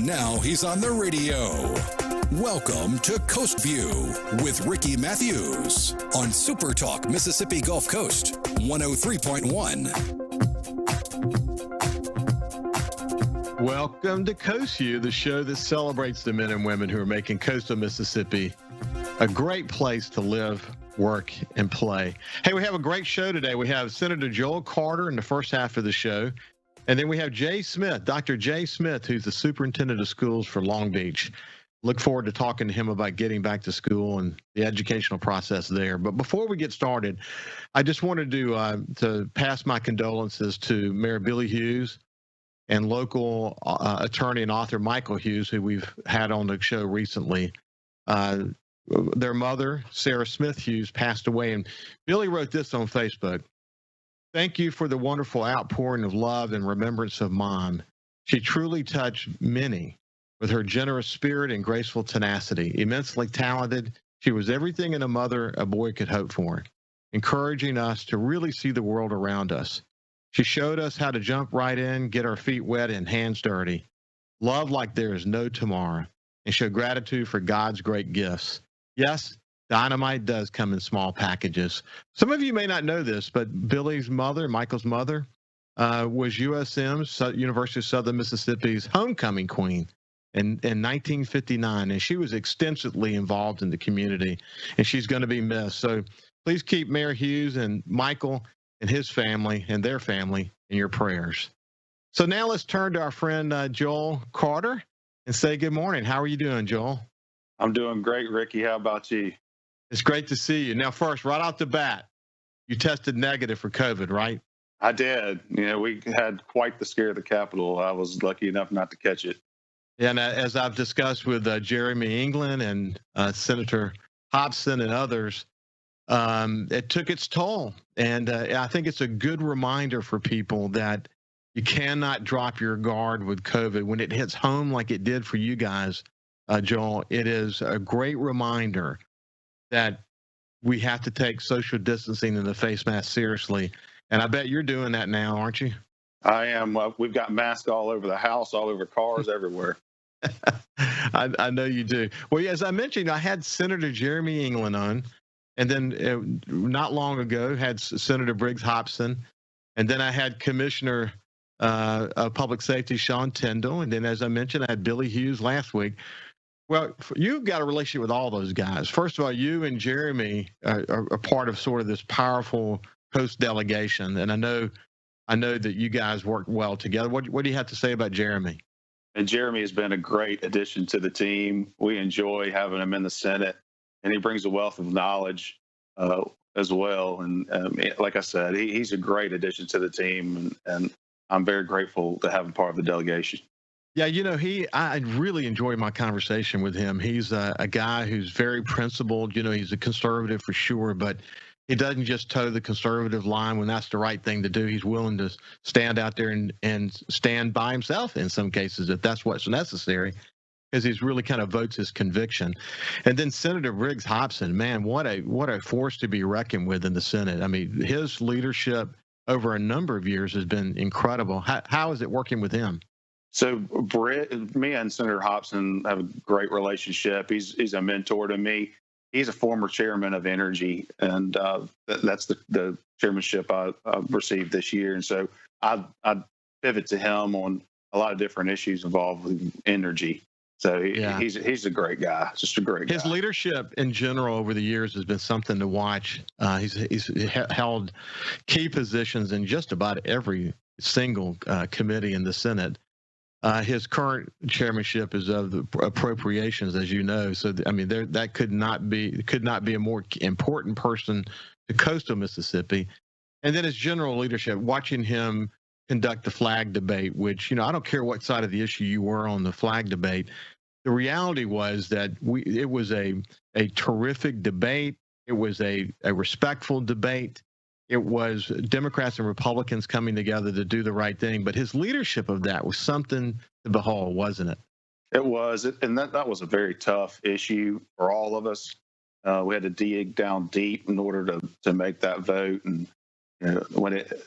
And now he's on the radio. Welcome to Coast View with Ricky Matthews on SuperTalk Mississippi Gulf Coast 103.1. Welcome to Coast View, the show that celebrates the men and women who are making coastal Mississippi a great place to live, work, and play. Hey, we have a great show today. We have Senator Joel Carter in the first half of the show. And then we have Jay Smith, Dr. Jay Smith, who's the superintendent of schools for Long Beach. Look forward to talking to him about getting back to school and the educational process there. But before we get started, I just wanted to pass my condolences to Mayor Billy Hughes and local attorney and author Michael Hughes, who we've had on the show recently. Their mother, Sarah Smith Hughes, passed away, and Billy wrote this on Facebook. Thank you for the wonderful outpouring of love and remembrance of Mom. She truly touched many with her generous spirit and graceful tenacity. Immensely talented, she was everything in a mother a boy could hope for, encouraging us to really see the world around us. She showed us how to jump right in, get our feet wet and hands dirty, love like there is no tomorrow, and show gratitude for God's great gifts. Yes, dynamite does come in small packages. Some of you may not know this, but Billy's mother, Michael's mother, was USM's, University of Southern Mississippi's homecoming queen in 1959, and she was extensively involved in the community, and she's going to be missed. So please keep Mayor Hughes and Michael and his family and their family in your prayers. So now let's turn to our friend Joel Carter and say good morning. How are you doing, Joel? I'm doing great, Ricky. How about you? It's great to see you. Now, first, right off the bat, you tested negative for COVID, right? I did. You know, we had quite the scare of the Capitol. I was lucky enough not to catch it. And as I've discussed with Jeremy England and Senator Hobson and others, it took its toll. And I think it's a good reminder for people that you cannot drop your guard with COVID. When it hits home like it did for you guys, Joel, it is a great reminder that we have to take social distancing and the face mask seriously. And I bet you're doing that now, aren't you? I am. We've got masks all over the house, all over cars, everywhere. I know you do. Well, as I mentioned, I had Senator Jeremy England on, and then not long ago had Senator Briggs Hobson, and then I had Commissioner of Public Safety Sean Tyndall, and then as I mentioned, I had Billy Hughes last week. Well, you've got a relationship with all those guys. First of all, you and Jeremy are part of sort of this powerful Coast delegation, and I know that you guys work well together. What do you have to say about Jeremy? And Jeremy has been a great addition to the team. We enjoy having him in the Senate, and he brings a wealth of knowledge as well. And like I said, he's a great addition to the team, and I'm very grateful to have him part of the delegation. Yeah, you know, I really enjoy my conversation with him. He's a guy who's very principled. You know, he's a conservative for sure, but he doesn't just toe the conservative line when that's the right thing to do. He's willing to stand out there and stand by himself in some cases if that's what's necessary, because he's really kind of votes his conviction. And then Senator Briggs Hobson, man, what a force to be reckoned with in the Senate. I mean, his leadership over a number of years has been incredible. How is it working with him? So me and Senator Hobson have a great relationship. He's a mentor to me. He's a former chairman of Energy, and that's the chairmanship I received this year. And so I pivot to him on a lot of different issues involved with energy. So he's a great guy, just a great guy. His leadership in general over the years has been something to watch. He's held key positions in just about every single committee in the Senate. His current chairmanship is of the appropriations, as you know. So, I mean, that could not be a more important person to coastal Mississippi. And then his general leadership, watching him conduct the flag debate, which, you know, I don't care what side of the issue you were on the flag debate. The reality was that it was a terrific debate. It was a respectful debate. It was Democrats and Republicans coming together to do the right thing. But his leadership of that was something to behold, wasn't it? It was. And that was a very tough issue for all of us. We had to dig down deep in order to make that vote. And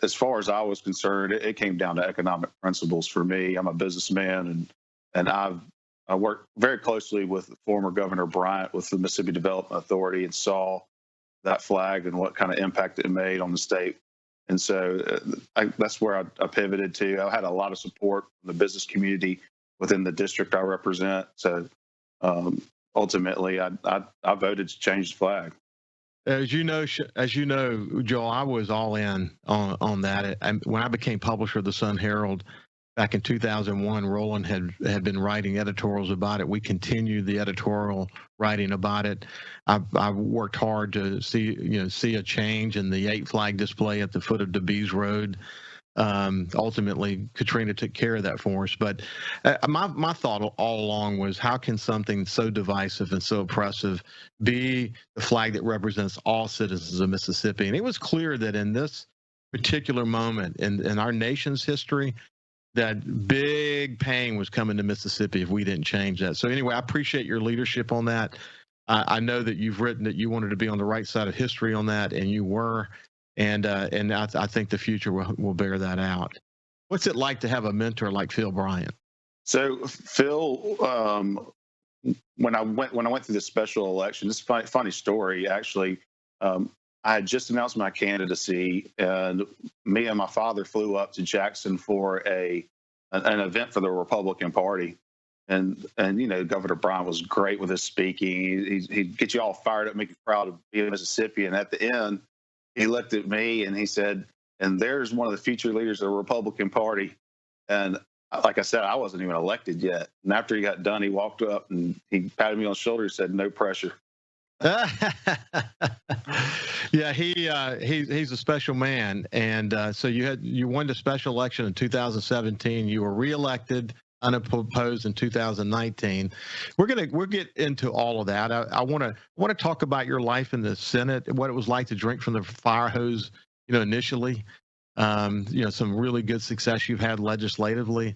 as far as I was concerned, it came down to economic principles for me. I'm a businessman, And I worked very closely with former Governor Bryant with the Mississippi Development Authority and saw that flag and what kind of impact it made on the state. And so that's where I pivoted to. I had a lot of support from the business community within the district I represent. So ultimately, I voted to change the flag. As you know, Joel, I was all in on that. When I became publisher of the Sun Herald back in 2001, Roland had been writing editorials about it. We continued the editorial writing about it. I worked hard to see a change in the 8 flag display at the foot of DeBees Road. Ultimately, Katrina took care of that for us. But my thought all along was, how can something so divisive and so oppressive be the flag that represents all citizens of Mississippi? And it was clear that in this particular moment in our nation's history, that big pain was coming to Mississippi if we didn't change that. So anyway, I appreciate your leadership on that. I know that you've written that you wanted to be on the right side of history on that, and you were. And I think the future will bear that out. What's it like to have a mentor like Phil Bryant? So Phil, when I went through the special election, this is a funny story actually. I had just announced my candidacy, and me and my father flew up to Jackson for an event for the Republican Party. And Governor Bryant was great with his speaking. He'd get you all fired up, make you proud to be a Mississippi. And at the end, he looked at me and he said, "And there's one of the future leaders of the Republican Party." And like I said, I wasn't even elected yet. And after he got done, he walked up and he patted me on the shoulder and said, "No pressure." Yeah, he's a special man. And so you won the special election in 2017. You were reelected unopposed in 2019. We'll get into all of that. I want to talk about your life in the Senate, what it was like to drink from the fire hose, initially. Some really good success you've had legislatively,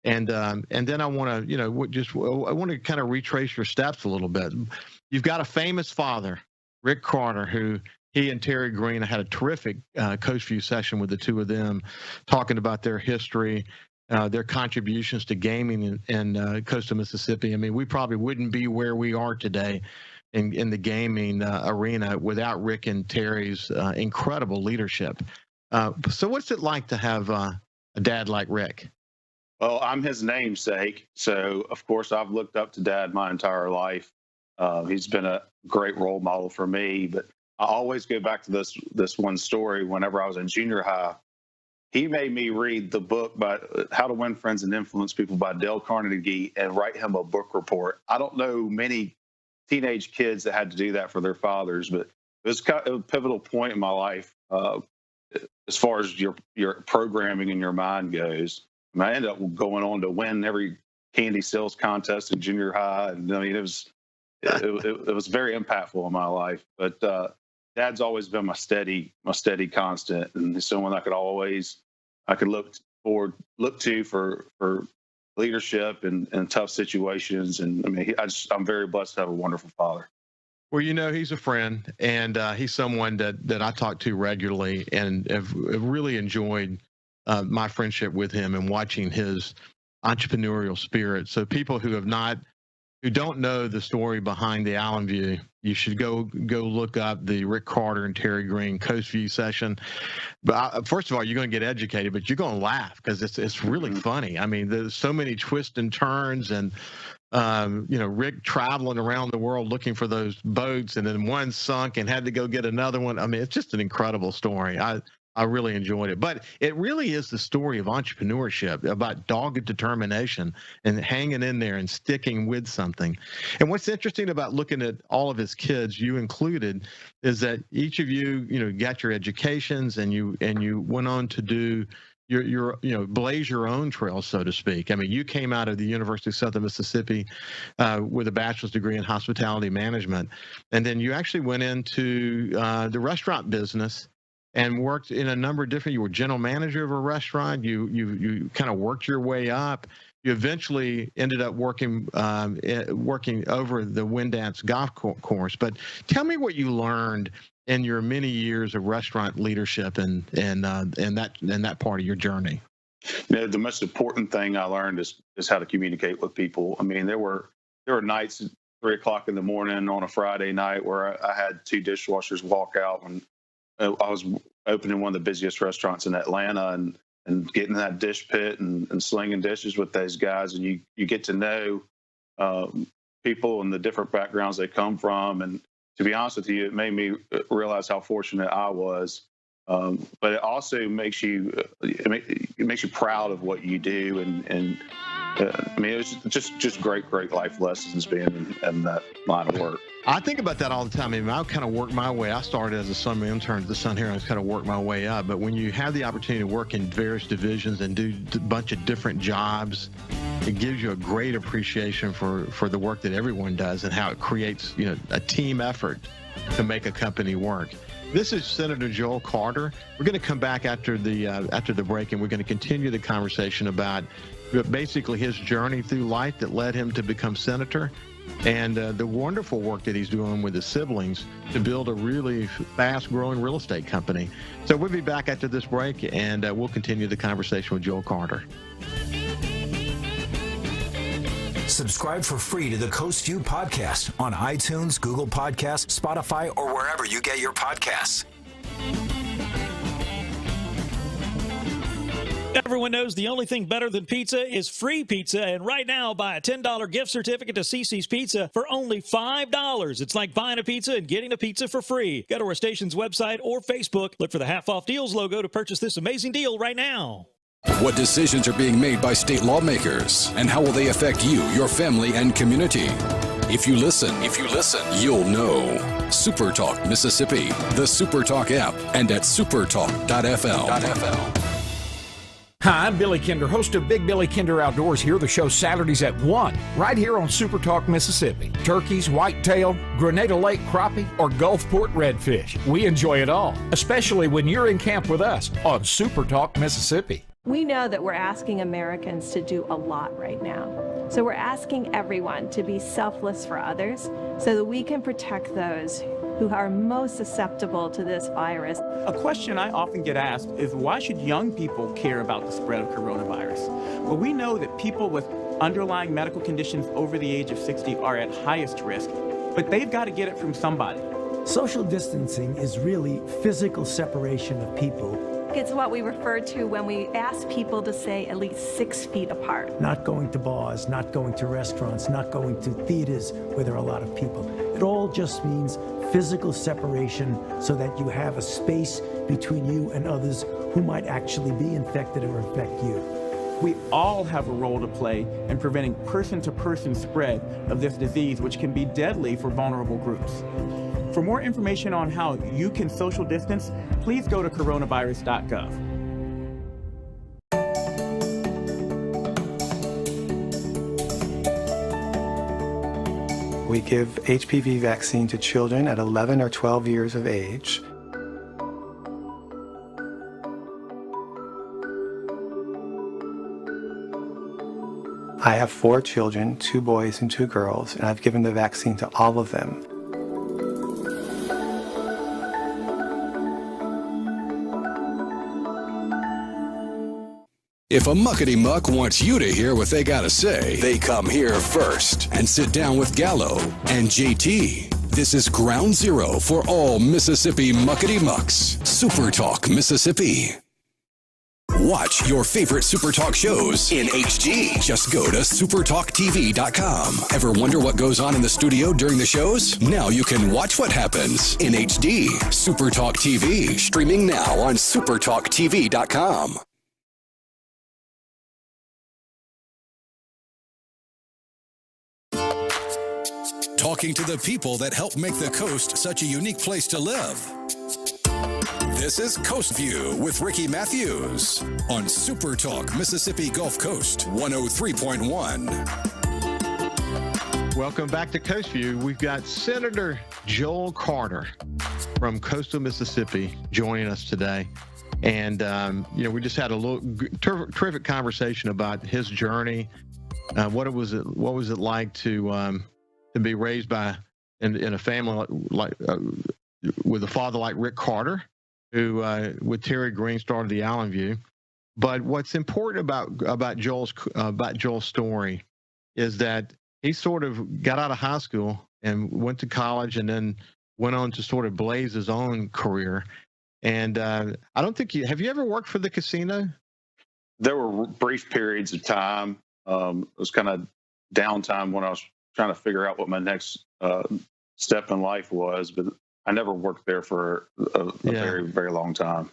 and then I want to kind of retrace your steps a little bit. You've got a famous father, Rick Carter, who he and Terry Green had a terrific Coast View session with the two of them, talking about their history. Their contributions to gaming in coastal Mississippi. I mean, we probably wouldn't be where we are today in the gaming arena without Rick and Terry's incredible leadership. So what's it like to have a dad like Rick? Well, I'm his namesake. So, of course, I've looked up to Dad my entire life. He's been a great role model for me. But I always go back to this one story. Whenever I was in junior high, he made me read the book by How to Win Friends and Influence People by Dale Carnegie and write him a book report. I don't know many teenage kids that had to do that for their fathers, but it was kind of a pivotal point in my life as far as your programming in your mind goes. I ended up going on to win every candy sales contest in junior high, and I mean it was very impactful in my life. But Dad's always been my steady constant, and someone I could look to for leadership in tough situations. And I mean, I'm very blessed to have a wonderful father. Well, he's a friend, and he's someone that I talk to regularly, and have really enjoyed my friendship with him and watching his entrepreneurial spirit. So people who don't know the story behind the Allen View, you should go look up the Rick Carter and Terry Green Coast View session. But first of all, you're going to get educated, but you're going to laugh because it's really funny. I mean, there's so many twists and turns, and Rick traveling around the world looking for those boats, and then one sunk and had to go get another one. I mean, it's just an incredible story. I really enjoyed it. But it really is the story of entrepreneurship, about dogged determination and hanging in there and sticking with something. And what's interesting about looking at all of his kids, you included, is that each of you, got your educations, and you went on to do your blaze your own trail, so to speak. I mean, you came out of the University of Southern Mississippi with a bachelor's degree in hospitality management, and then you actually went into the restaurant business and worked in a number of different. You were general manager of a restaurant. You kind of worked your way up. You eventually ended up working over the Windance golf course. But tell me what you learned in your many years of restaurant leadership and that part of your journey. The most important thing I learned is how to communicate with people. I mean, there were nights at 3:00 in the morning on a Friday night where I had 2 dishwashers walk out, and I was opening one of the busiest restaurants in Atlanta, and getting in that dish pit and slinging dishes with those guys, and you get to know people and the different backgrounds they come from. And to be honest with you, it made me realize how fortunate I was. But it also makes you proud of what you do, and I mean, it was just great life lessons being in that line of work. I think about that all the time. I mean, I kind of worked my way. I started as a summer intern at the Sun Herald. I kind of worked my way up. But when you have the opportunity to work in various divisions and do a bunch of different jobs, it gives you a great appreciation for the work that everyone does and how it creates, a team effort to make a company work. This is Senator Joel Carter. We're going to come back after the break, and we're going to continue the conversation about basically his journey through life that led him to become senator, and the wonderful work that he's doing with his siblings to build a really fast-growing real estate company. So we'll be back after this break, and we'll continue the conversation with Joel Carter. Subscribe for free to the Coast View podcast on iTunes, Google Podcasts, Spotify, or wherever you get your podcasts. Everyone knows the only thing better than pizza is free pizza, and right now, buy a $10 gift certificate to CiCi's Pizza for only $5. It's like buying a pizza and getting a pizza for free. Go to our station's website or Facebook. Look for the Half Off Deals logo to purchase this amazing deal right now. What decisions are being made by state lawmakers, and how will they affect you, your family, and community? If you listen, you'll know. SuperTalk Mississippi, the SuperTalk app, and at supertalk.fl. Hi, I'm Billy Kinder, host of Big Billy Kinder Outdoors. Here the show Saturdays at 1, right here on SuperTalk Mississippi. Turkeys, whitetail, Grenada Lake crappie, or Gulfport redfish. We enjoy it all, especially when you're in camp with us on SuperTalk Mississippi. We know that we're asking Americans to do a lot right now. So we're asking everyone to be selfless for others so that we can protect those who are most susceptible to this virus. A question I often get asked is, why should young people care about the spread of coronavirus? Well, we know that people with underlying medical conditions over the age of 60 are at highest risk, but they've got to get it from somebody. Social distancing is really physical separation of people. It's what we refer to when we ask people to stay at least 6 feet apart. Not going to bars, not going to restaurants, not going to theaters where there are a lot of people. It all just means physical separation so that you have a space between you and others who might actually be infected or infect you. We all have a role to play in preventing person-to-person spread of this disease, which can be deadly for vulnerable groups. For more information on how you can social distance, please go to coronavirus.gov. We give HPV vaccine to children at 11 or 12 years of age. I have 4 children, 2 boys and 2 girls, and I've given the vaccine to all of them. If a muckety muck wants you to hear what they gotta say, they come here first and sit down with Gallo and JT. This is ground zero for all Mississippi muckety mucks. SuperTalk Mississippi. Watch your favorite SuperTalk shows in HD. Just go to supertalktv.com. Ever wonder what goes on in the studio during the shows? Now you can watch what happens in HD. SuperTalk TV, streaming now on supertalktv.com. Talking to the people that help make the coast such a unique place to live. This is Coast View with Ricky Matthews on SuperTalk Mississippi Gulf Coast 103.1. Welcome back to Coast View. We've got Senator Joel Carter from coastal Mississippi joining us today. And, we just had a little terrific conversation about his journey. What was it like to be raised in a family with a father like Rick Carter, who with Terry Green started the Island View, But what's important about Joel's story is that he sort of got out of high school and went to college, and then went on to sort of blaze his own career. And I don't think have you ever worked for the casino? There were brief periods of time. It was kind of downtime when I was trying to figure out what my next step in life was, but I never worked there for a very, very long time.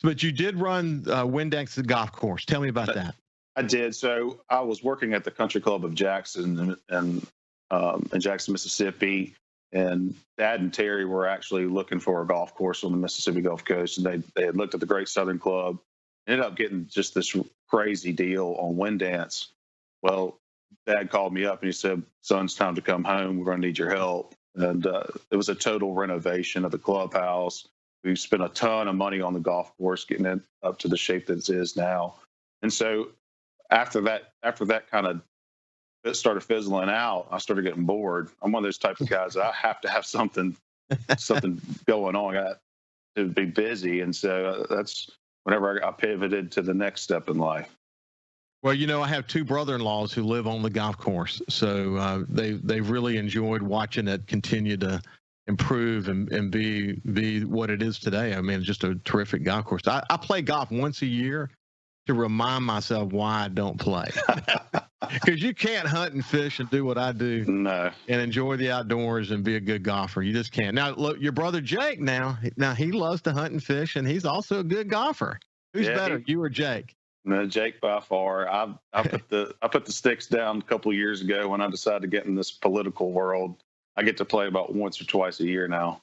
But you did run Windex golf course. Tell me about that. I did. So I was working at the Country Club of Jackson in Jackson, Mississippi, and Dad and Terry were actually looking for a golf course on the Mississippi Gulf Coast, and they had looked at the Great Southern Club, ended up getting just this crazy deal on Windex. Well, Dad called me up and he said, "Son, it's time to come home. We're going to need your help." And it was a total renovation of the clubhouse. We spent a ton of money on the golf course, getting it up to the shape that it is now. And so after that kind of it started fizzling out, I started getting bored. I'm one of those types of guys that I have to have something going on. I got to be busy. And so that's whenever I pivoted to the next step in life. Well, I have two brother-in-laws who live on the golf course, so they've really enjoyed watching it continue to improve and be what it is today. I mean, it's just a terrific golf course. I play golf once a year to remind myself why I don't play, because you can't hunt and fish and do what I do, and enjoy the outdoors and be a good golfer. You just can't. Now, look, your brother Jake. Now he loves to hunt and fish, and he's also a good golfer. Who's better, you or Jake? No, Jake by far. I put the sticks down a couple of years ago when I decided to get in this political world. I get to play about once or twice a year now.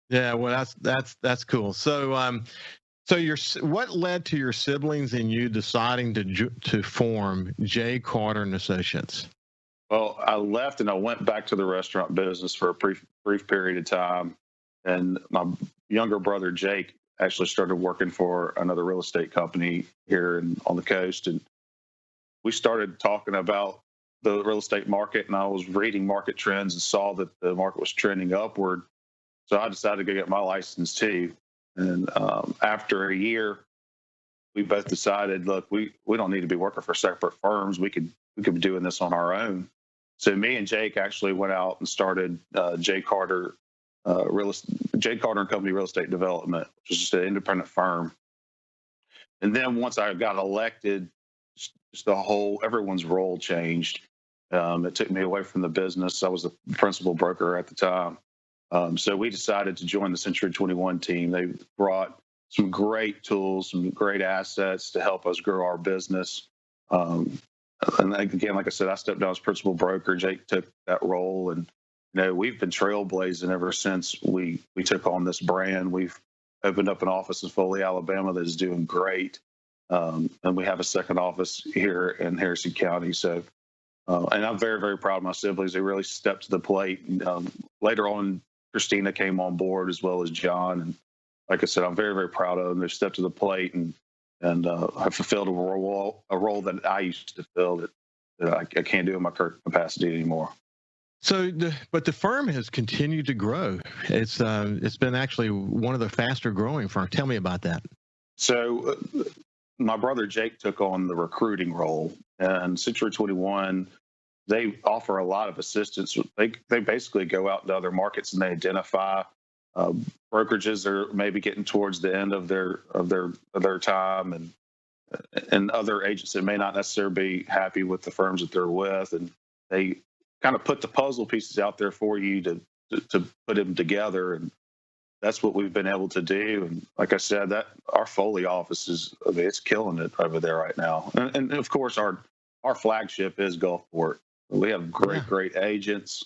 Yeah, well, that's cool. So, what led to your siblings and you deciding to form J. Carter and Associates? Well, I left and I went back to the restaurant business for a brief period of time, and my younger brother Jake actually started working for another real estate company here on the coast. And we started talking about the real estate market, and I was reading market trends and saw that the market was trending upward. So I decided to go get my license too. And after a year, we both decided, look, we don't need to be working for separate firms. We could be doing this on our own. So me and Jake actually went out and started J. Carter and Company Real Estate Development, which is just an independent firm. And then once I got elected, just everyone's role changed. It took me away from the business. I was the principal broker at the time. So we decided to join the Century 21 team. They brought some great tools, some great assets to help us grow our business. And again, like I said, I stepped down as principal broker. Jake took that role, and we've been trailblazing ever since we took on this brand. We've opened up an office in Foley, Alabama that is doing great. And we have a second office here in Harrison County. So, and I'm very, very proud of my siblings. They really stepped to the plate. Later on, Christina came on board as well as John. And like I said, I'm very, very proud of them. They've stepped to the plate and have fulfilled a role that I used to fill that I can't do in my current capacity anymore. So, but the firm has continued to grow. It's been actually one of the faster growing firms. Tell me about that. So, my brother Jake took on the recruiting role, and Century 21, they offer a lot of assistance. They basically go out to other markets and they identify brokerages that are maybe getting towards the end of their time, and other agents that may not necessarily be happy with the firms that they're with, and they kind of put the puzzle pieces out there for you to put them together. And that's what we've been able to do. And like I said, that our Foley office it's killing it over there right now. And of course, our flagship is Gulfport. We have great agents.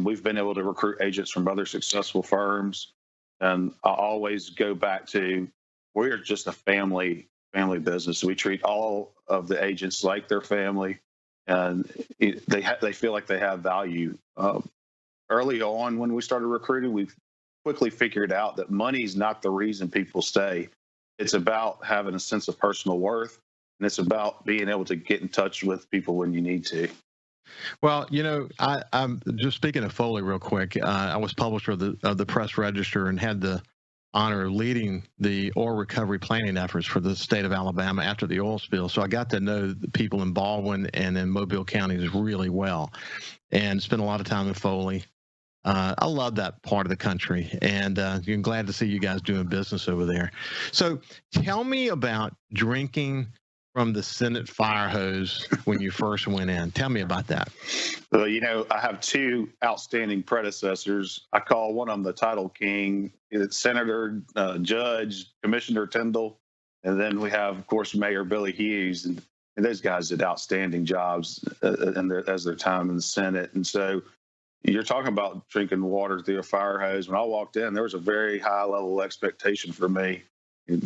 We've been able to recruit agents from other successful firms. And I always go back to, we're just a family business. We treat all of the agents like their family, and they feel like they have value. Early on, when we started recruiting, we quickly figured out that money's not the reason people stay. It's about having a sense of personal worth, and it's about being able to get in touch with people when you need to. Well, I'm just speaking of Foley real quick. I was publisher of the Press Register and had the honor of leading the oil recovery planning efforts for the state of Alabama after the oil spill. So I got to know the people in Baldwin and in Mobile counties really well, and spent a lot of time in Foley. I love that part of the country, and I'm glad to see you guys doing business over there. So tell me about drinking from the Senate fire hose when you first went in. Tell me about that. Well, I have two outstanding predecessors. I call one of them the title king. It's Senator, Judge, Commissioner Tyndall. And then we have, of course, Mayor Billy Hughes. And those guys did outstanding jobs as their time in the Senate. And so you're talking about drinking water through a fire hose. When I walked in, there was a very high level expectation for me.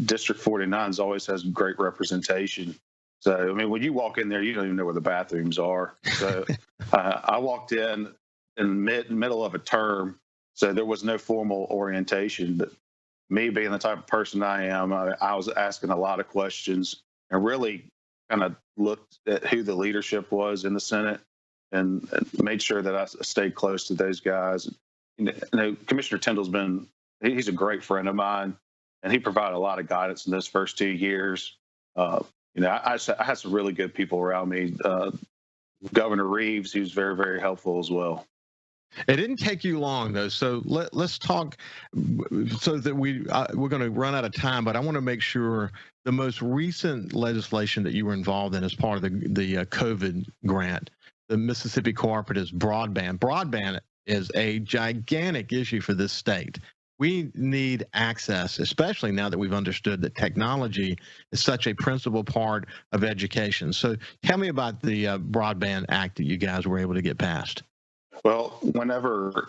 District 49 always has great representation. So, I mean, when you walk in there, you don't even know where the bathrooms are. So I walked in middle of a term, so there was no formal orientation. But me being the type of person I am, I was asking a lot of questions and really kind of looked at who the leadership was in the Senate and made sure that I stayed close to those guys. Commissioner Tyndall's he's a great friend of mine. And he provided a lot of guidance in those first 2 years. I had some really good people around me. Governor Reeves, he was very, very helpful as well. It didn't take you long, though. So let's talk so that we're going to run out of time. But I want to make sure the most recent legislation that you were involved in as part of the COVID grant, the Mississippi Cooperatives broadband. Broadband is a gigantic issue for this state. We need access, especially now that we've understood that technology is such a principal part of education. So tell me about the Broadband Act that you guys were able to get passed. Well, whenever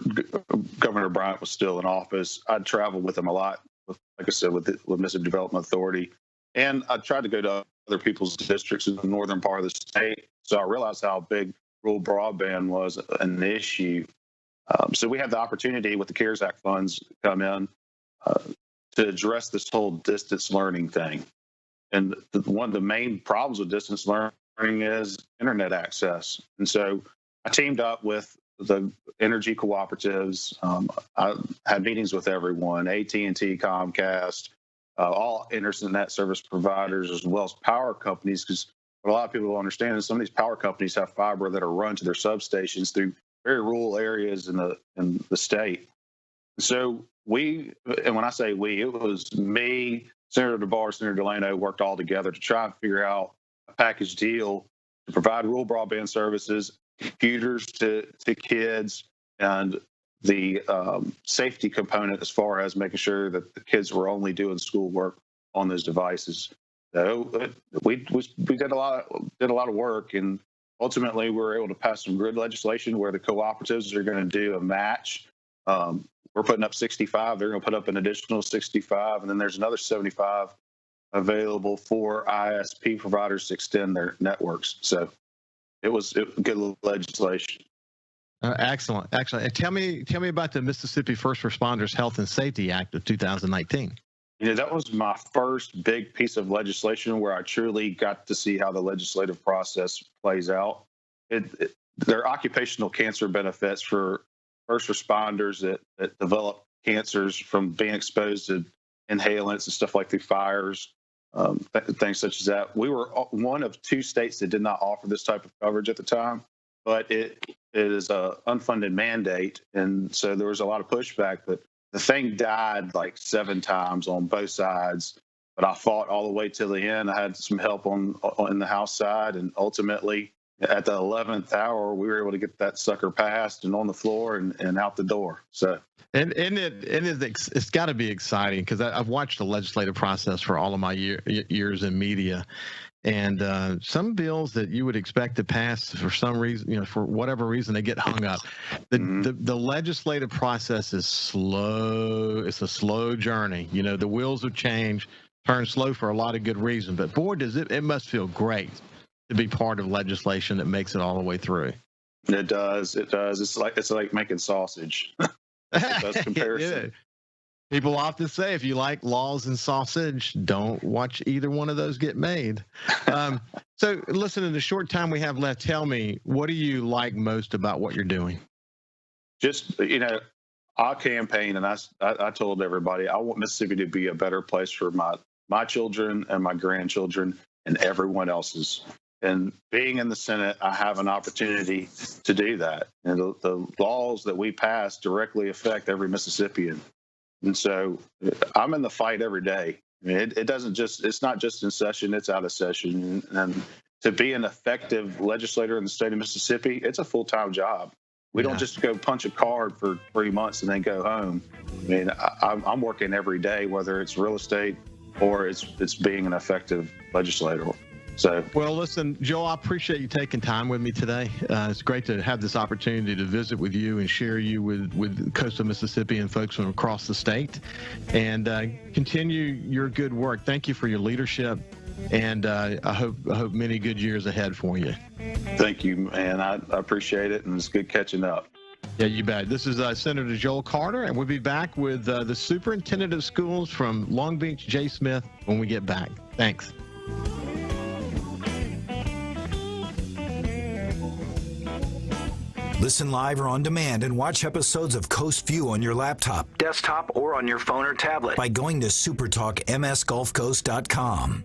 Governor Bryant was still in office, I'd travel with him a lot, like I said, with Mississippi Development Authority. And I tried to go to other people's districts in the northern part of the state. So I realized how big rural broadband was an issue. So we had the opportunity with the CARES Act funds come in to address this whole distance learning thing. And one of the main problems with distance learning is internet access. And so I teamed up with the energy cooperatives. I had meetings with everyone, AT&T, Comcast, all internet service providers, as well as power companies, because what a lot of people don't understand is some of these power companies have fiber that are run to their substations through very rural areas in the state. So and when I say we, it was me, Senator DeBar, Senator Delano worked all together to try and figure out a package deal to provide rural broadband services, computers to kids, and the safety component as far as making sure that the kids were only doing schoolwork on those devices. So we did a lot of work, and ultimately, we were able to pass some good legislation where the cooperatives are going to do a match. We're putting up 65. They're going to put up an additional 65. And then there's another 75 available for ISP providers to extend their networks. So it was good legislation. Excellent. And tell me about the Mississippi First Responders Health and Safety Act of 2019. That was my first big piece of legislation where I truly got to see how the legislative process plays out. There are occupational cancer benefits for first responders that develop cancers from being exposed to inhalants and stuff like through fires, things such as that. We were one of 2 states that did not offer this type of coverage at the time, but it is an unfunded mandate. And so there was a lot of pushback, but the thing died like 7 times on both sides, but I fought all the way to the end. I had some help on the House side, and ultimately at the 11th hour, we were able to get that sucker passed and on the floor and out the door. So, it's got to be exciting because I've watched the legislative process for all of my years in media. And some bills that you would expect to pass for some reason, for whatever reason, they get hung up. The legislative process is slow. It's a slow journey. The wheels of change turn slow for a lot of good reason. But boy, it must feel great to be part of legislation that makes it all the way through. It does. It's like making sausage. That's comparison. Yeah. People often say, if you like laws and sausage, don't watch either one of those get made. So listen, in the short time we have left, tell me, what do you like most about what you're doing? Just, I campaigned, and I told everybody I want Mississippi to be a better place for my children and my grandchildren and everyone else's. And being in the Senate, I have an opportunity to do that. And the laws that we pass directly affect every Mississippian. And so I'm in the fight every day. I mean, it's not just in session, it's out of session. And to be an effective legislator in the state of Mississippi, it's a full-time job. We don't just go punch a card for 3 months and then go home. I mean, I'm working every day, whether it's real estate or it's being an effective legislator. So, well, listen, Joel, I appreciate you taking time with me today. It's great to have this opportunity to visit with you and share you with coastal Mississippi and folks from across the state, and continue your good work. Thank you for your leadership, and I hope many good years ahead for you. Thank you, man. I appreciate it, and it's good catching up. Yeah, you bet. This is Senator Joel Carter, and we'll be back with the Superintendent of Schools from Long Beach, Jay Smith, when we get back. Thanks. Listen live or on demand and watch episodes of Coast View on your laptop, desktop, or on your phone or tablet by going to supertalkmsgulfcoast.com.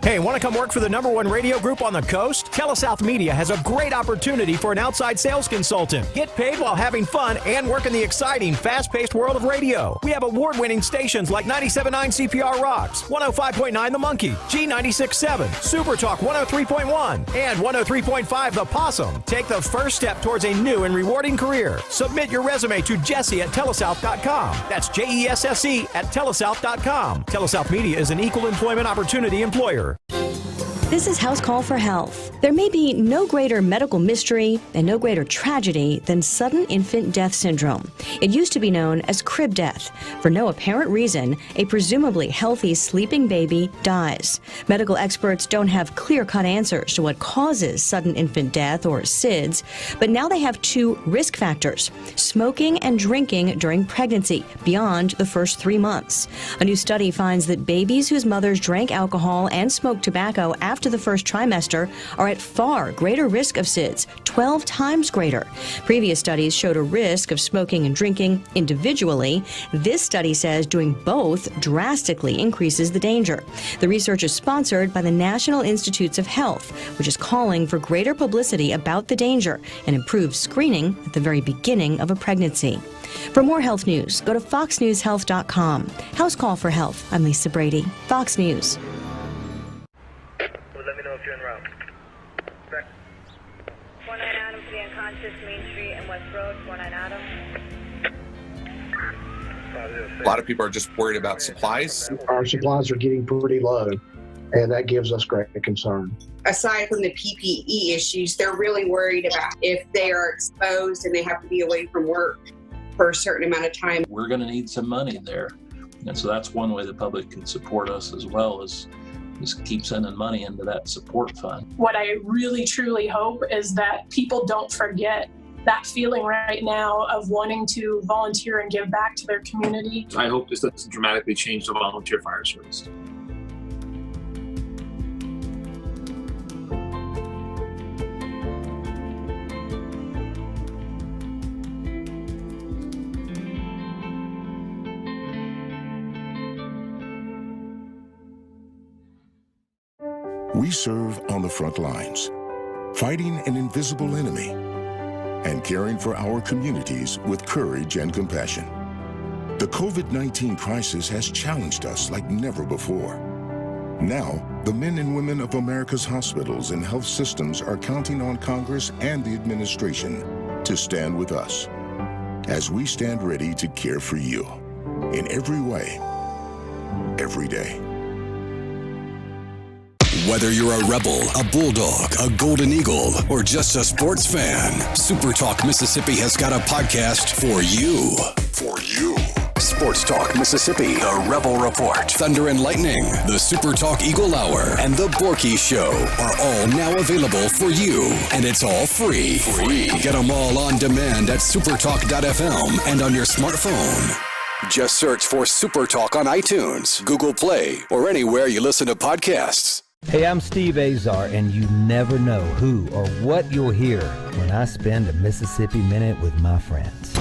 Hey, want to come work for the #1 radio group on the coast? TeleSouth Media has a great opportunity for an outside sales consultant. Get paid while having fun and work in the exciting, fast-paced world of radio. We have award-winning stations like 97.9 CPR Rocks, 105.9 The Monkey, G96.7, SuperTalk 103.1, and 103.5 The Possum. Take the first step towards a new and rewarding career. Submit your resume to Jesse@telesouth.com. That's JESSE@telesouth.com. TeleSouth Media is an equal employment opportunity employer. This is House Call for Health. There may be no greater medical mystery and no greater tragedy than sudden infant death syndrome. It used to be known as crib death. For no apparent reason, a presumably healthy sleeping baby dies. Medical experts don't have clear-cut answers to what causes sudden infant death, or SIDS, but now they have 2 risk factors: smoking and drinking during pregnancy beyond the first 3 months. A new study finds that babies whose mothers drank alcohol and smoked tobacco after the first trimester are at far greater risk of SIDS, 12 times greater. Previous studies showed a risk of smoking and drinking individually. This study says doing both drastically increases the danger. The research is sponsored by the National Institutes of Health, which is calling for greater publicity about the danger and improved screening at the very beginning of a pregnancy. For more health news, go to foxnewshealth.com. House Call for Health. I'm Lisa Brady, Fox News. Let me know if you're en route. Back. 19 Adams, the unconscious, Main Street and West Road, 19 Adams. A lot of people are just worried about supplies. Our supplies are getting pretty low, and that gives us great concern. Aside from the PPE issues, they're really worried about if they are exposed and they have to be away from work for a certain amount of time. We're going to need some money there. And so that's one way the public can support us, as well as just keep sending money into that support fund. What I really truly hope is that people don't forget that feeling right now of wanting to volunteer and give back to their community. I hope this doesn't dramatically change the volunteer fire service. We serve on the front lines, fighting an invisible enemy and caring for our communities with courage and compassion. The COVID-19 crisis has challenged us like never before. Now, the men and women of America's hospitals and health systems are counting on Congress and the administration to stand with us as we stand ready to care for you in every way, every day. Whether you're a Rebel, a Bulldog, a Golden Eagle, or just a sports fan, SuperTalk Mississippi has got a podcast for you. For you. Sports Talk Mississippi, The Rebel Report, Thunder and Lightning, the SuperTalk Eagle Hour, and the BORKEY Show are all now available for you. And it's all free. Get them all on demand at supertalk.fm and on your smartphone. Just search for SuperTalk on iTunes, Google Play, or anywhere you listen to podcasts. Hey, I'm Steve Azar, and you never know who or what you'll hear when I spend a Mississippi Minute with my friends.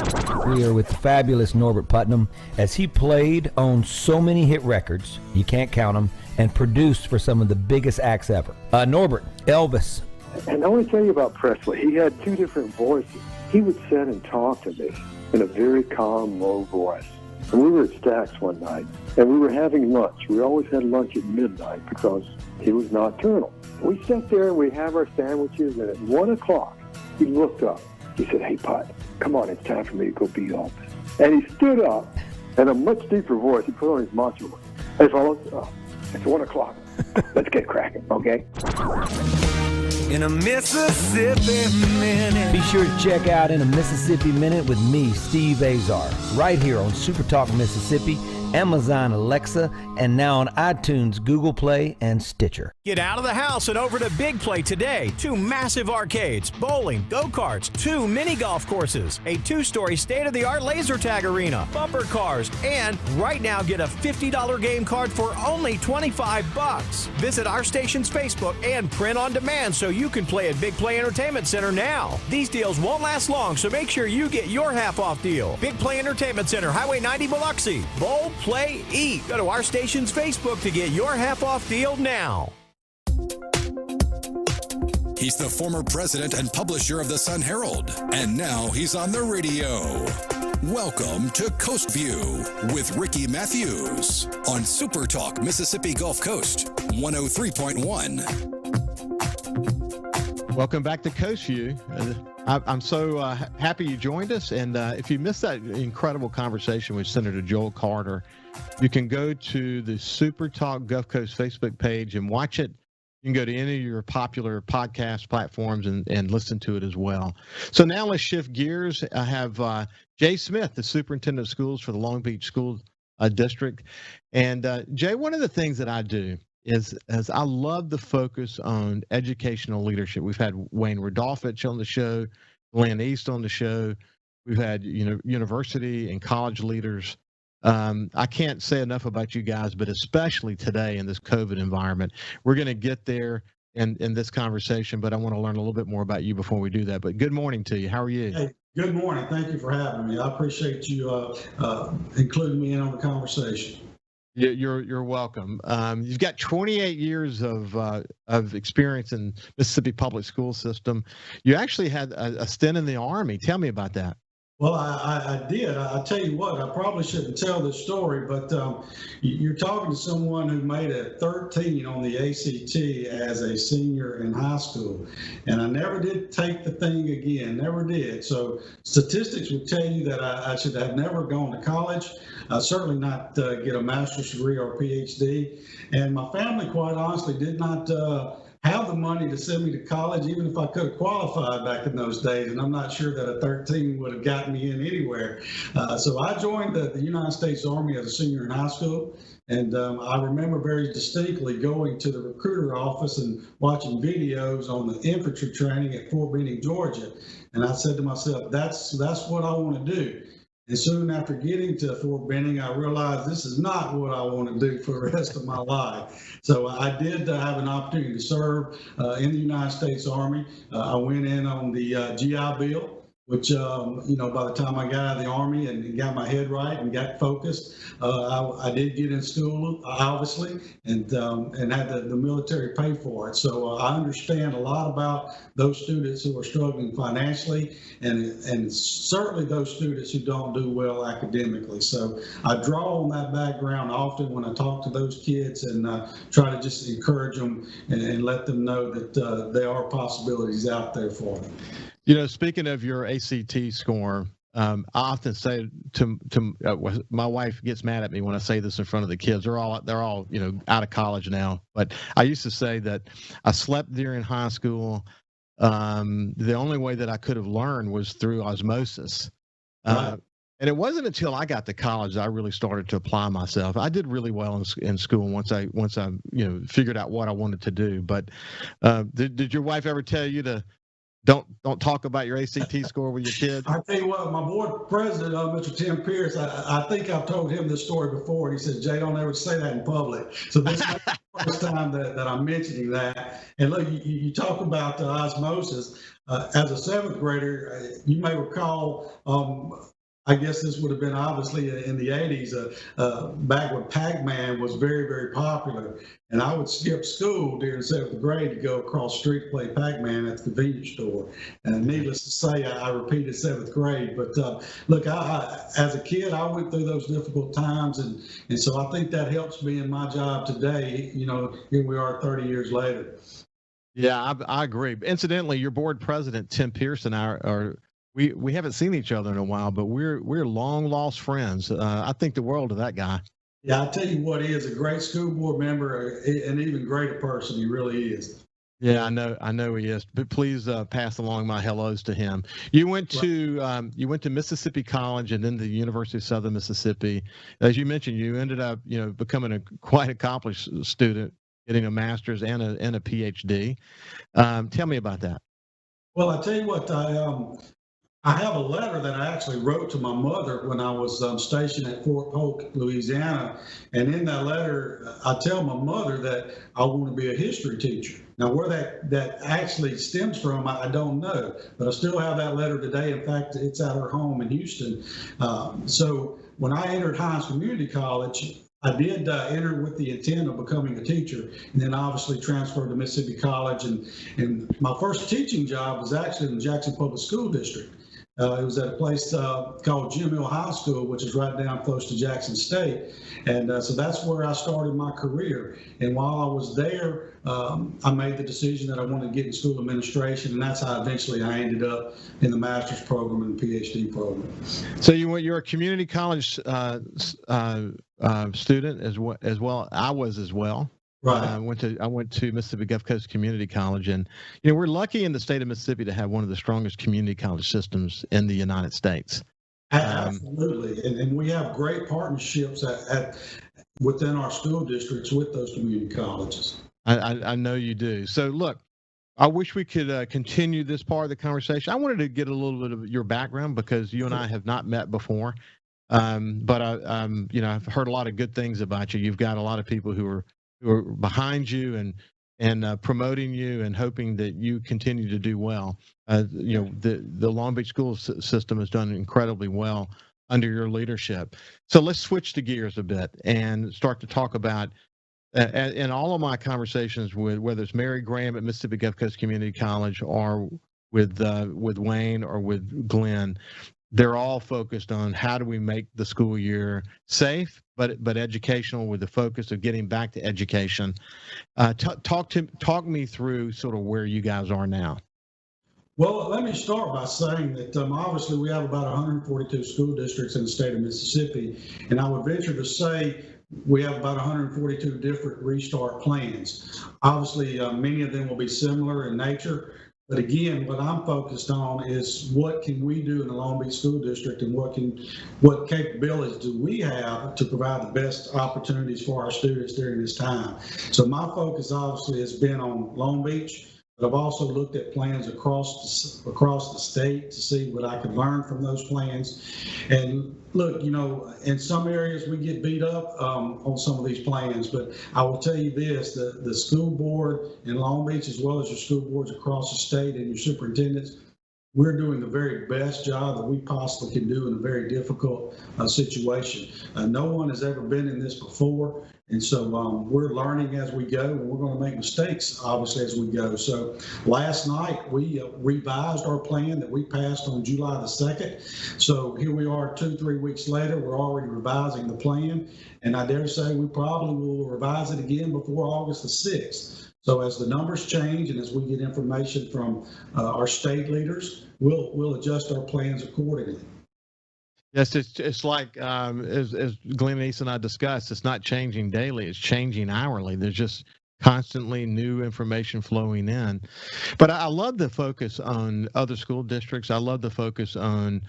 We are with the fabulous Norbert Putnam, as he played on so many hit records, you can't count them, and produced for some of the biggest acts ever. Norbert, Elvis. And I want to tell you about Presley. He had two different voices. He would sit and talk to me in a very calm, low voice. And we were at Stack's one night, and we were having lunch. We always had lunch at midnight because he was nocturnal. We sat there and we have our sandwiches, and at 1 o'clock, he looked up. He said, "Hey, Put, come on, it's time for me to go be Elvis." And he stood up, and a much deeper voice, he put on his macho voice. "Hey, fellas, it's 1 o'clock. Let's get cracking, okay?" In a Mississippi Minute. Be sure to check out In a Mississippi Minute with me, Steve Azar, right here on SuperTalk Mississippi, Amazon Alexa, and now on iTunes, Google Play, and Stitcher. Get out of the house and over to Big Play today. 2 massive arcades, bowling, go-karts, 2 mini golf courses, a 2-story state-of-the-art laser tag arena, bumper cars, and right now get a $50 game card for only $25. Visit our station's Facebook and print on demand so you can play at Big Play Entertainment Center now. These deals won't last long, so make sure you get your half-off deal. Big Play Entertainment Center, Highway 90, Biloxi. Bowl, play, eat. Go to our station's Facebook to get your half-off deal now. He's the former president and publisher of the Sun Herald, and now he's on the radio. Welcome to Coast View with Ricky Matthews on SuperTalk Mississippi Gulf Coast 103.1. Welcome back to Coast View. I'm so happy you joined us. And if you missed that incredible conversation with Senator Joel Carter, you can go to the SuperTalk Gulf Coast Facebook page and watch it. You can go to any of your popular podcast platforms and listen to it as well. So now let's shift gears. I have Jay Smith, the superintendent of schools for the Long Beach School District. And Jay, one of the things that I do is I love the focus on educational leadership. We've had Wayne Rodolfich on the show, Glenn East on the show. We've had university and college leaders. I can't say enough about you guys, but especially today in this COVID environment. We're going to get there in this conversation, but I want to learn a little bit more about you before we do that. But good morning to you. How are you? Hey, good morning. Thank you for having me. I appreciate you including me in on the conversation. You're welcome. You've got 28 years of experience in Mississippi public school system. You actually had a stint in the Army. Tell me about that. Well, I did. I tell you what, I probably shouldn't tell this story, but you're talking to someone who made a 13 on the ACT as a senior in high school, and I never did take the thing again, never did. So statistics would tell you that I should have never gone to college, certainly not get a master's degree or a PhD, and my family, quite honestly, did not have the money to send me to college, even if I could have qualified back in those days. And I'm not sure that a 13 would have gotten me in anywhere. So I joined the United States Army as a senior in high school. And I remember very distinctly going to the recruiter office and watching videos on the infantry training at Fort Benning, Georgia. And I said to myself, that's what I want to do. And soon after getting to Fort Benning, I realized this is not what I want to do for the rest of my life. So I did have an opportunity to serve in the United States Army. I went in on the GI Bill, which, by the time I got out of the Army and got my head right and got focused, I did get in school, obviously, and had the military pay for it. So I understand a lot about those students who are struggling financially and certainly those students who don't do well academically. So I draw on that background often when I talk to those kids and try to just encourage them and let them know that there are possibilities out there for them. Speaking of your ACT score, I often say to my wife gets mad at me when I say this in front of the kids. They're all out of college now. But I used to say that I slept during high school. The only way that I could have learned was through osmosis. Right. And it wasn't until I got to college that I really started to apply myself. I did really well in school once I figured out what I wanted to do. But did your wife ever tell you to don't talk about your ACT score with your kids? I tell you what, my board president, Mr. Tim Pierce, I think I've told him this story before. He said, "Jay, don't ever say that in public." So this is the first time that I'm mentioning that. And look, you talk about osmosis. As a seventh grader, you may recall, I guess this would have been obviously in the 80s, back when Pac-Man was very, very popular. And I would skip school during seventh grade to go across the street to play Pac-Man at the convenience store. And needless to say, I repeated seventh grade. But look, as a kid, I went through those difficult times. And so I think that helps me in my job today. You know, here we are 30 years later. Yeah, I agree. Incidentally, your board president, Tim Pearson, we haven't seen each other in a while, but we're long lost friends. I think the world of that guy. Yeah, I tell you what, he is a great school board member, an even greater person. He really is. Yeah, I know he is. But please pass along my hellos to him. You went to Mississippi College and then the University of Southern Mississippi. As you mentioned, you ended up becoming a quite accomplished student, getting a master's and a PhD. Tell me about that. Well, I tell you what, I have a letter that I actually wrote to my mother when I was stationed at Fort Polk, Louisiana. And in that letter, I tell my mother that I want to be a history teacher. Now, where that actually stems from, I don't know. But I still have that letter today. In fact, it's at her home in Houston. So when I entered Hines Community College, I did enter with the intent of becoming a teacher, and then obviously transferred to Mississippi College. And my first teaching job was actually in the Jackson Public School District. It was at a place called Jim Hill High School, which is right down close to Jackson State. And so that's where I started my career. And while I was there, I made the decision that I wanted to get in school administration, and that's how eventually I ended up in the master's program and the PhD program. So you're a community college student as well. I was as well. Right. I went to Mississippi Gulf Coast Community College, and we're lucky in the state of Mississippi to have one of the strongest community college systems in the United States. Absolutely, and we have great partnerships within our school districts with those community colleges. I know you do. So look, I wish we could continue this part of the conversation. I wanted to get a little bit of your background because you and I have not met before, but I've heard a lot of good things about you. You've got a lot of people who are behind you and promoting you and hoping that you continue to do well. The Long Beach school system has done incredibly well under your leadership. So let's switch the gears a bit and start to talk about, in all of my conversations with, whether it's Mary Graham at Mississippi Gulf Coast Community College or with Wayne or with Glenn, they're all focused on how do we make the school year safe, but educational, with the focus of getting back to education. Talk me through sort of where you guys are now. Well, let me start by saying that obviously we have about 142 school districts in the state of Mississippi, and I would venture to say we have about 142 different restart plans. Obviously, many of them will be similar in nature. But again, what I'm focused on is what can we do in the Long Beach School District, and what capabilities do we have to provide the best opportunities for our students during this time. So my focus obviously has been on Long Beach, but I've also looked at plans across the state to see what I could learn from those plans. And look, in some areas we get beat up on some of these plans, but I will tell you this, the school board in Long Beach, as well as your school boards across the state and your superintendents, we're doing the very best job that we possibly can do in a very difficult situation. No one has ever been in this before. And so we're learning as we go, and we're going to make mistakes, obviously, as we go. So last night, we revised our plan that we passed on July the 2nd. So here we are 2-3 weeks later, we're already revising the plan. And I dare say we probably will revise it again before August the 6th. So as the numbers change and as we get information from our state leaders, we'll adjust our plans accordingly. Yes, it's like as Glenn East and I discussed, it's not changing daily, it's changing hourly. There's just constantly new information flowing in. But I love the focus on other school districts. I love the focus on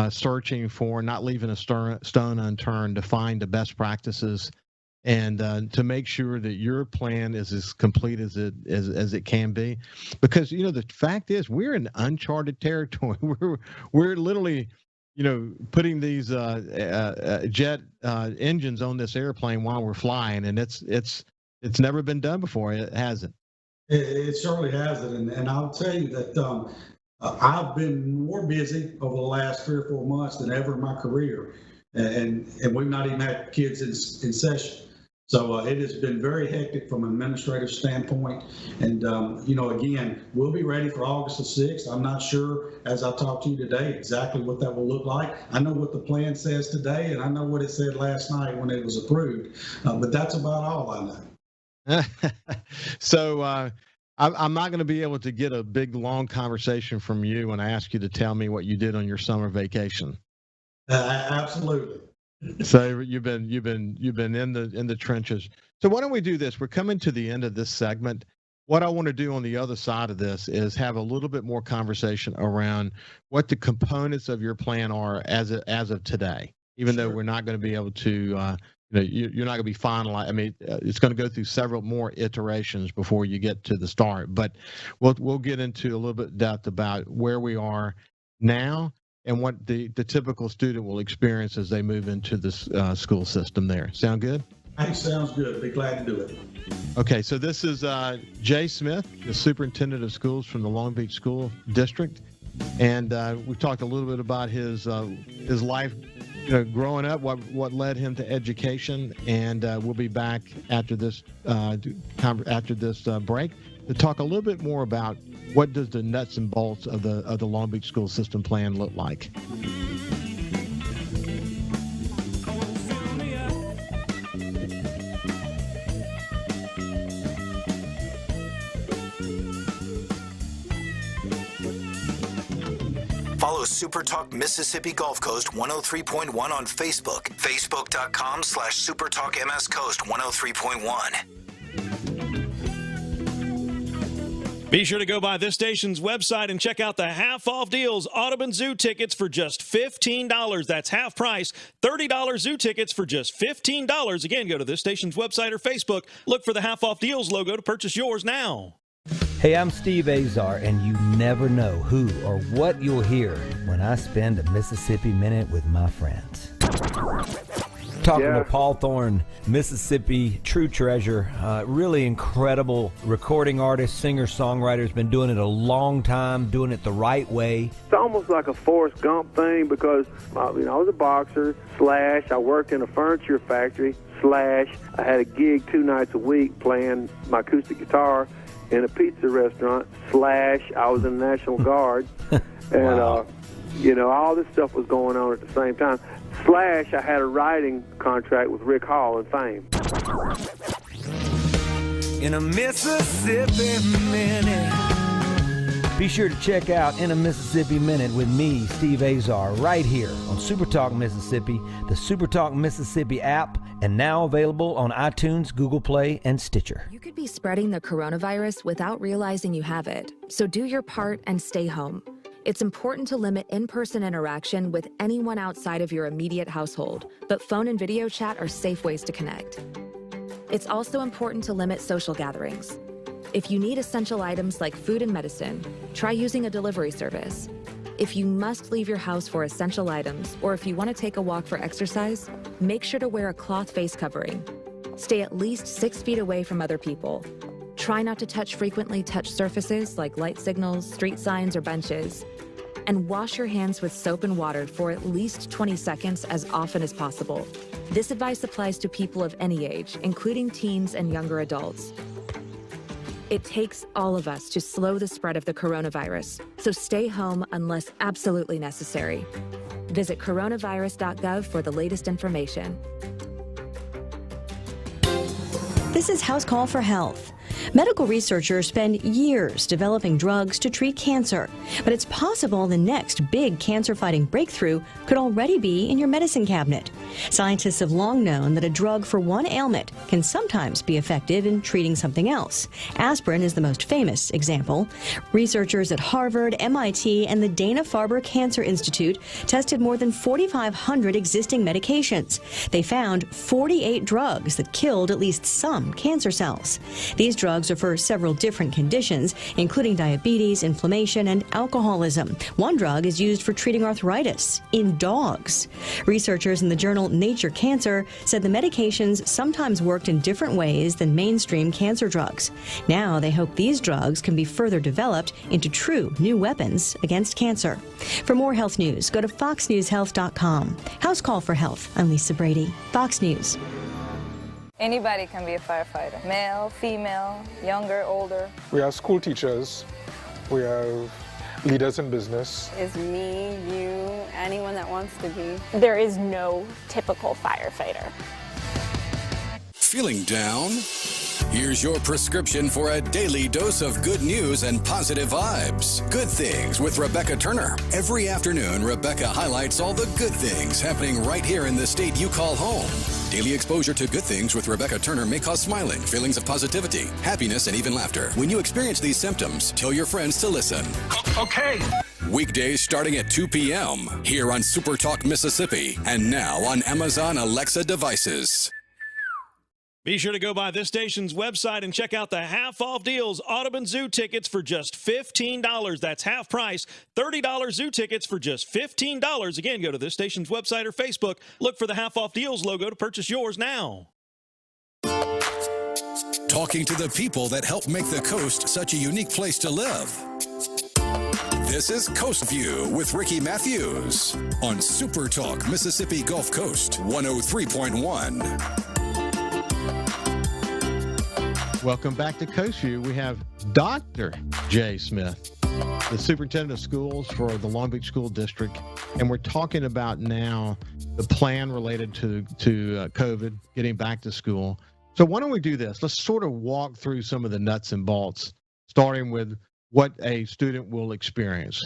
searching for, not leaving a stone unturned to find the best practices and to make sure that your plan is as complete as it can be. Because, the fact is we're in uncharted territory. We're literally putting these jet engines on this airplane while we're flying, and it's It's never been done before, has it? It surely hasn't, and I'll tell you that I've been more busy over the last 3 or 4 months than ever in my career, and we've not even had kids in session. So it has been very hectic from an administrative standpoint. And, again, we'll be ready for August the 6th. I'm not sure, as I talk to you today, exactly what that will look like. I know what the plan says today, and I know what it said last night when it was approved. But that's about all I know. So I'm not going to be able to get a big, long conversation from you when I ask you to tell me what you did on your summer vacation. Absolutely. So you've been in the trenches. So why don't we do this? We're coming to the end of this segment. What I want to do on the other side of this is have a little bit more conversation around what the components of your plan are as of today. Even though we're not going to be able to, you're not going to be finalized. I mean, it's going to go through several more iterations before you get to the start. But we'll get into a little bit of depth about where we are now and what the typical student will experience as they move into this school system there. Sound good? Hey, sounds good. Be glad to do it. Okay, so this is Jay Smith, the superintendent of schools from the Long Beach School District. And we talked a little bit about his life growing up, what led him to education. And we'll be back after this break to talk a little bit more about what does the nuts and bolts of the Long Beach school system plan look like. Follow SuperTalk Mississippi Gulf Coast 103.1 on Facebook. Facebook.com/SuperTalk MS Coast 103.1. Be sure to go by this station's website and check out the half-off deals. Audubon Zoo tickets for just $15. That's half price. $30 zoo tickets for just $15. Again, go to this station's website or Facebook. Look for the half-off deals logo to purchase yours now. Hey, I'm Steve Azar, and you never know who or what you'll hear when I spend a Mississippi Minute with my friends. Talking to Paul Thorne, Mississippi true treasure, really incredible recording artist, singer, songwriter, has been doing it a long time, doing it the right way. It's almost like a Forrest Gump thing because, I was a boxer, / I worked in a furniture factory, / I had a gig 2 nights a week playing my acoustic guitar in a pizza restaurant, / I was in the National Guard, and, all this stuff was going on at the same time. / I had a writing contract with Rick Hall and Fame. In a Mississippi Minute. Be sure to check out In a Mississippi Minute with me, Steve Azar, right here on SuperTalk Mississippi, the SuperTalk Mississippi app, and now available on iTunes, Google Play, and Stitcher. You could be spreading the coronavirus without realizing you have it. So do your part and stay home. It's important to limit in-person interaction with anyone outside of your immediate household, but phone and video chat are safe ways to connect. It's also important to limit social gatherings. If you need essential items like food and medicine, try using a delivery service. If you must leave your house for essential items, or if you want to take a walk for exercise, make sure to wear a cloth face covering. Stay at least 6 feet away from other people. Try not to touch frequently touched surfaces like light signals, street signs, or benches. And wash your hands with soap and water for at least 20 seconds as often as possible. This advice applies to people of any age, including teens and younger adults. It takes all of us to slow the spread of the coronavirus, so stay home unless absolutely necessary. Visit coronavirus.gov for the latest information. This is House Call for Health. Medical researchers spend years developing drugs to treat cancer, but it's possible the next big cancer-fighting breakthrough could already be in your medicine cabinet. Scientists have long known that a drug for one ailment can sometimes be effective in treating something else. Aspirin is the most famous example. Researchers at Harvard, MIT, and the Dana-Farber Cancer Institute tested more than 4,500 existing medications. They found 48 drugs that killed at least some cancer cells. These These drugs are for several different conditions, including diabetes, inflammation, and alcoholism. One drug is used for treating arthritis in dogs. Researchers in the journal Nature Cancer said the medications sometimes worked in different ways than mainstream cancer drugs. Now they hope these drugs can be further developed into true new weapons against cancer. For more health news, go to foxnewshealth.com. House Call for Health. I'm Lisa Brady, Fox News. Anybody can be a firefighter. Male, female, younger, older. We have school teachers. We have leaders in business. It's me, you, anyone that wants to be. There is no typical firefighter. Feeling down? Here's your prescription for a daily dose of good news and positive vibes. Good Things with Rebecca Turner. Every afternoon, Rebecca highlights all the good things happening right here in the state you call home. Daily exposure to Good Things with Rebecca Turner may cause smiling, feelings of positivity, happiness, and even laughter. When you experience these symptoms, tell your friends to listen. Okay. Weekdays starting at 2 p.m. here on SuperTalk Mississippi and now on Amazon Alexa devices. Be sure to go by this station's website and check out the half-off deals. Audubon Zoo tickets for just $15. That's half price. $30 zoo tickets for just $15. Again, go to this station's website or Facebook. Look for the half-off deals logo to purchase yours now. Talking to the people that help make the coast such a unique place to live. This is Coast View with Ricky Matthews on SuperTalk Mississippi Gulf Coast 103.1. Welcome back to Coast View. We have Dr. Jay Smith, the superintendent of schools for the Long Beach School District, and we're talking about now the plan related to COVID, getting back to school. So why don't we do this? Let's sort of walk through some of the nuts and bolts, starting with what a student will experience.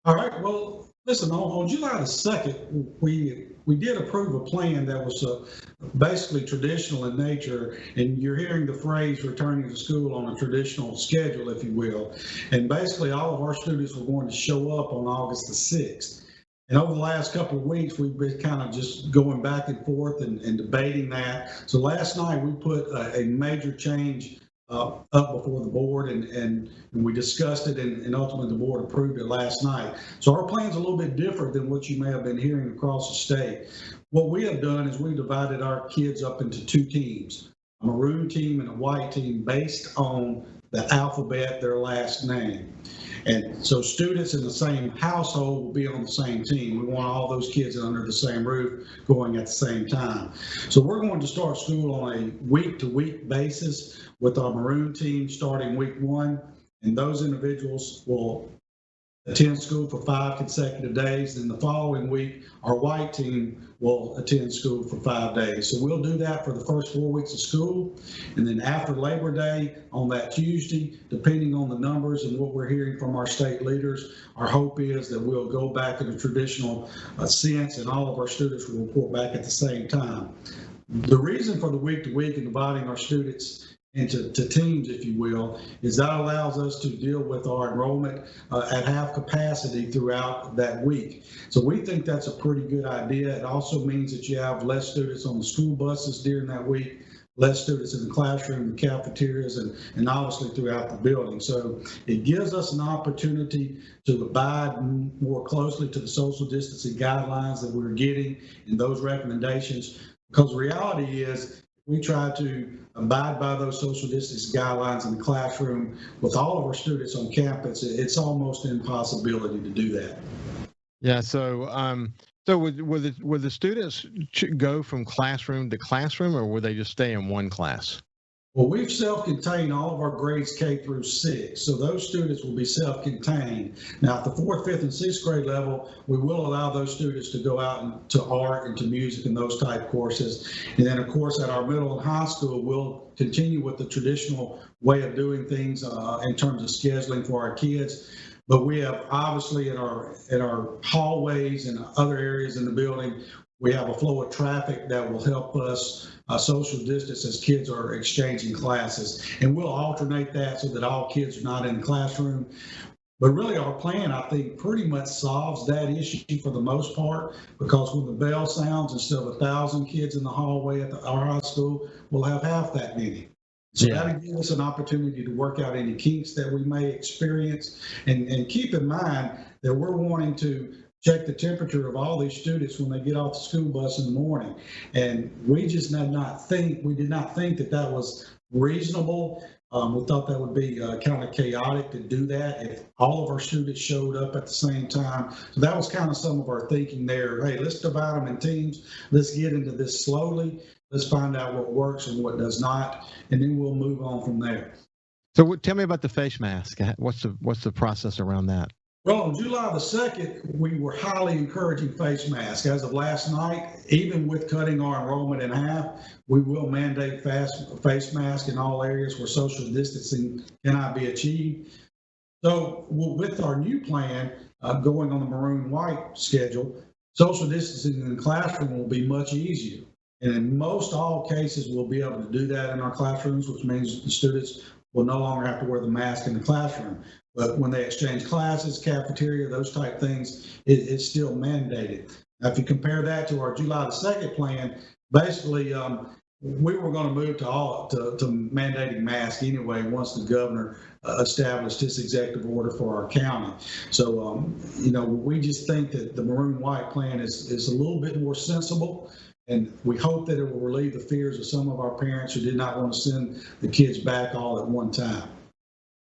All right. Well, listen, on July the 2nd, we did approve a plan that was basically traditional in nature, and you're hearing the phrase returning to school on a traditional schedule, if you will. And basically all of our students were going to show up on August the 6th. And over the last couple of weeks, we've been kind of just going back and forth and debating that. So last night we put a major change up before the board, and we discussed it, and ultimately the board approved it last night. So our plan's a little bit different than what you may have been hearing across the state. What we have done is we've divided our kids up into two teams, a maroon team and a white team, based on the alphabet, their last name. And so students in the same household will be on the same team. We want all those kids under the same roof going at the same time. So we're going to start school on a week-to-week basis with our maroon team starting week 1. And those individuals will attend school for 5 consecutive days. Then the following week, our white team will attend school for 5 days. So we'll do that for the first 4 weeks of school. And then after Labor Day on that Tuesday, depending on the numbers and what we're hearing from our state leaders, our hope is that we'll go back in a traditional sense, and all of our students will report back at the same time. The reason for the week-to-week and dividing our students into teams, if you will, is that allows us to deal with our enrollment at half capacity throughout that week. So we think that's a pretty good idea. It also means that you have less students on the school buses during that week, less students in the classroom, the cafeterias, and obviously throughout the building. So it gives us an opportunity to abide more closely to the social distancing guidelines that we're getting and those recommendations, because the reality is we try to abide by those social distancing guidelines in the classroom with all of our students on campus. It's almost an impossibility to do that. Yeah. So, would the students go from classroom to classroom, or would they just stay in one class? Well, we've self-contained all of our grades K through 6, so those students will be self-contained. Now, at the 4th, 5th, and 6th grade level, we will allow those students to go out into art and to music and those type courses. And then, of course, at our middle and high school, we'll continue with the traditional way of doing things in terms of scheduling for our kids. But we have obviously in our hallways and other areas in the building, we have a flow of traffic that will help us social distance as kids are exchanging classes. And we'll alternate that so that all kids are not in the classroom. But really our plan, I think, pretty much solves that issue for the most part, because when the bell sounds, instead of 1,000 kids in the hallway at our high school, we'll have half that many. So that'll give us an opportunity to work out any kinks that we may experience. And keep in mind that we're wanting to check the temperature of all these students when they get off the school bus in the morning. And we just did not think that was reasonable. We thought that would be kind of chaotic to do that if all of our students showed up at the same time. So that was kind of some of our thinking there. Hey, let's divide them in teams. Let's get into this slowly. Let's find out what works and what does not, and then we'll move on from there. So tell me about the face mask. What's the process around that? Well, on July the 2nd, we were highly encouraging face masks. As of last night, even with cutting our enrollment in half, we will mandate face masks in all areas where social distancing cannot be achieved. So with our new plan, going on the maroon-white schedule, social distancing in the classroom will be much easier. And in most all cases, we'll be able to do that in our classrooms, which means the students will no longer have to wear the mask in the classroom. But when they exchange classes, cafeteria, those type things, it's still mandated. Now, if you compare that to our July the 2nd plan, basically, we were going to move to mandating masks anyway once the governor established his executive order for our county. So, we just think that the maroon-white plan is a little bit more sensible. And we hope that it will relieve the fears of some of our parents who did not want to send the kids back all at one time.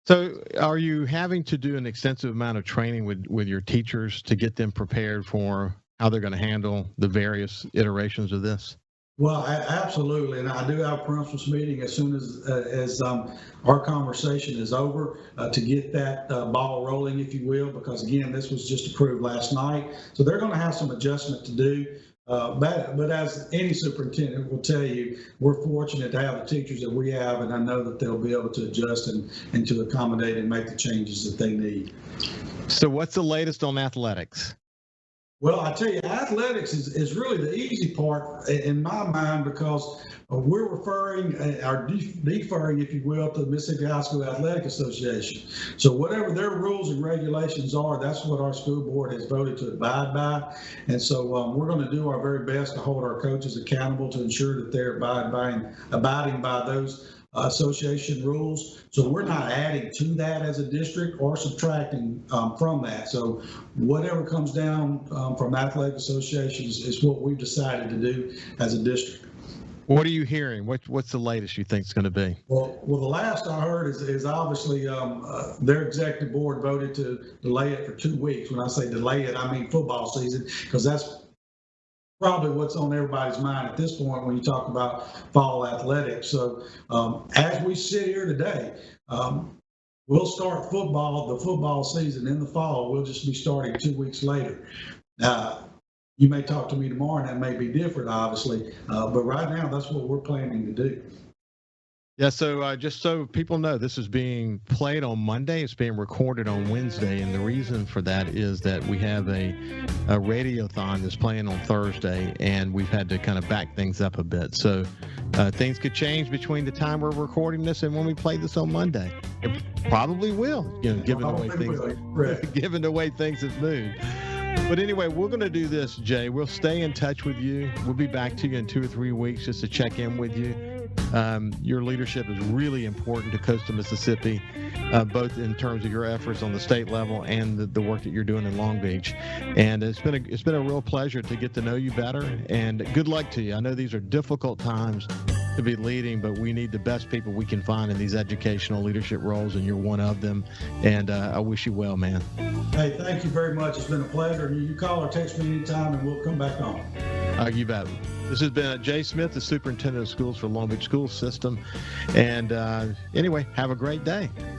So are you having to do an extensive amount of training with your teachers to get them prepared for how they're going to handle the various iterations of this? Well, absolutely. And I do have a principals meeting as soon as our conversation is over to get that ball rolling, if you will, because, again, this was just approved last night. So they're going to have some adjustment to do. But as any superintendent will tell you, we're fortunate to have the teachers that we have, and I know that they'll be able to adjust and to accommodate and make the changes that they need. So what's the latest on athletics? Well, I tell you, athletics is really the easy part in my mind, because we're referring or deferring, if you will, to the Mississippi High School Athletic Association. So whatever their rules and regulations are, that's what our school board has voted to abide by. And so we're going to do our very best to hold our coaches accountable to ensure that they're abiding by those association rules. So we're not adding to that as a district or subtracting from that. So whatever comes down from athletic associations is what we've decided to do as a district. What are you hearing? What's the latest you think is going to be? Well, the last I heard is obviously their executive board voted to delay it for 2 weeks. When I say delay it, I mean football season, because that's probably what's on everybody's mind at this point when you talk about fall athletics. So as we sit here today, we'll start the football season in the fall. We'll just be starting 2 weeks later. You may talk to me tomorrow and that may be different, obviously, but right now that's what we're planning to do. Yeah, so just so people know, this is being played on Monday. It's being recorded on Wednesday, and the reason for that is that we have a radiothon that's playing on Thursday, and we've had to kind of back things up a bit. So things could change between the time we're recording this and when we play this on Monday. It probably will, given the way things have moved. But anyway, we're going to do this, Jay. We'll stay in touch with you. We'll be back to you in 2 or 3 weeks just to check in with you. Your leadership is really important to Coastal Mississippi, both in terms of your efforts on the state level and the work that you're doing in Long Beach. And it's been a real pleasure to get to know you better. And good luck to you. I know these are difficult times to be leading, but we need the best people we can find in these educational leadership roles, and you're one of them. And I wish you well, man. Hey, thank you very much. It's been a pleasure. You call or text me anytime, and we'll come back on. You bet. This has been Jay Smith, the Superintendent of Schools for Long Beach School System. And anyway, have a great day.